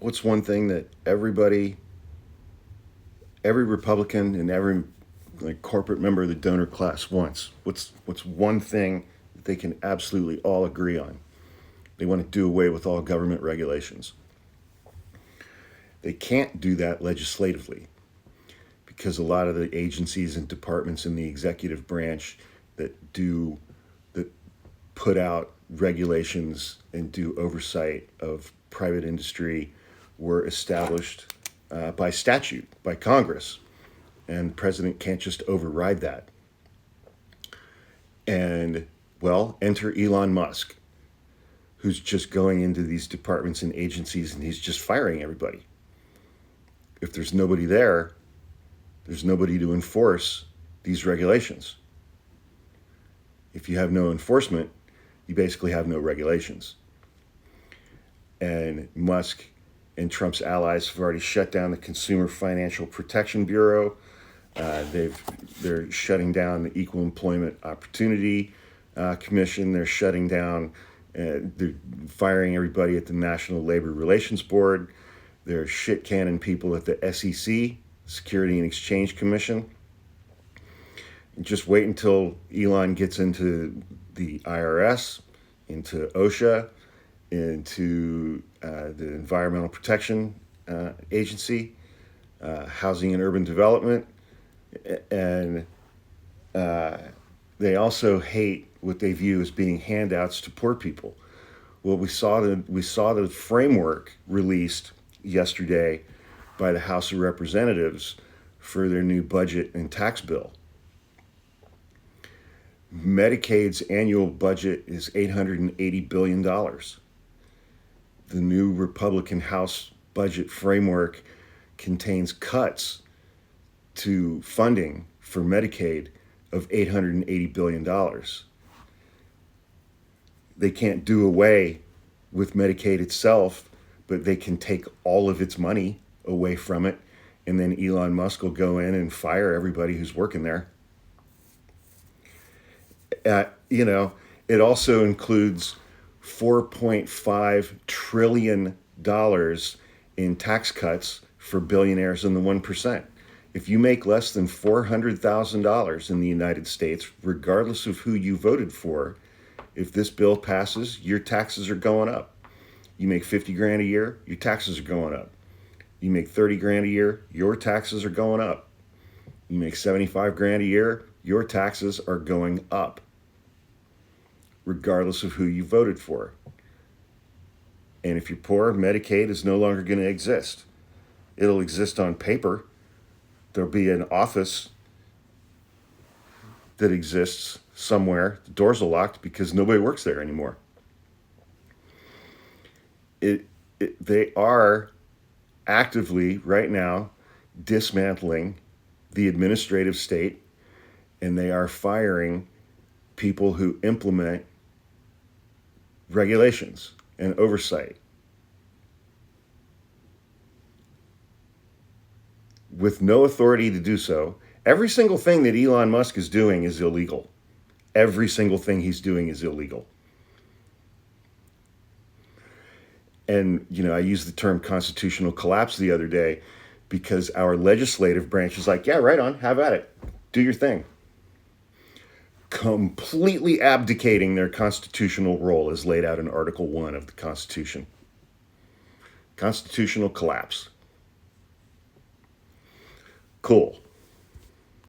what's one thing that every Republican and every like corporate member of the donor class wants? What's one thing that they can absolutely all agree on? They want to do away with all government regulations. They can't do that legislatively because a lot of the agencies and departments in the executive branch that put out regulations and do oversight of private industry were established by statute, by Congress. And the president can't just override that. And, well, enter Elon Musk, who's just going into these departments and agencies and he's just firing everybody. If there's nobody there, there's nobody to enforce these regulations. If you have no enforcement, you basically have no regulations. And Musk and Trump's allies have already shut down the Consumer Financial Protection Bureau. They're shutting down the Equal Employment Opportunity Commission. They're shutting down, they're firing everybody at the National Labor Relations Board. They're shit canning people at the SEC, Security and Exchange Commission. And just wait until Elon gets into the IRS, into OSHA, into the Environmental Protection Agency, Housing and Urban Development, and they also hate what they view as being handouts to poor people. Well, we saw the framework released yesterday by the House of Representatives for their new budget and tax bill. Medicaid's annual budget is $880 billion. The new Republican House budget framework contains cuts to funding for Medicaid of $880 billion. They can't do away with Medicaid itself, but they can take all of its money away from it, and then Elon Musk will go in and fire everybody who's working there. It also includes $4.5 trillion in tax cuts for billionaires and the 1%. If you make less than $400,000 in the United States, regardless of who you voted for, if this bill passes, your taxes are going up. You make 50 grand a year, your taxes are going up. You make 30 grand a year, your taxes are going up. You make 75 grand a year, your taxes are going up, regardless of who you voted for. And if you're poor, Medicaid is no longer going to exist. It'll exist on paper. There'll be an office that exists somewhere. The doors are locked because nobody works there anymore. They are actively, right now, dismantling the administrative state, and they are firing people who implement regulations and oversight with no authority to do so. Every single thing that Elon Musk is doing is illegal. Every single thing he's doing is illegal. And, I used the term constitutional collapse the other day because our legislative branch is like, yeah, right on, have at it. Do your thing. Completely abdicating their constitutional role as laid out in Article 1 of the Constitution. Constitutional collapse. Cool.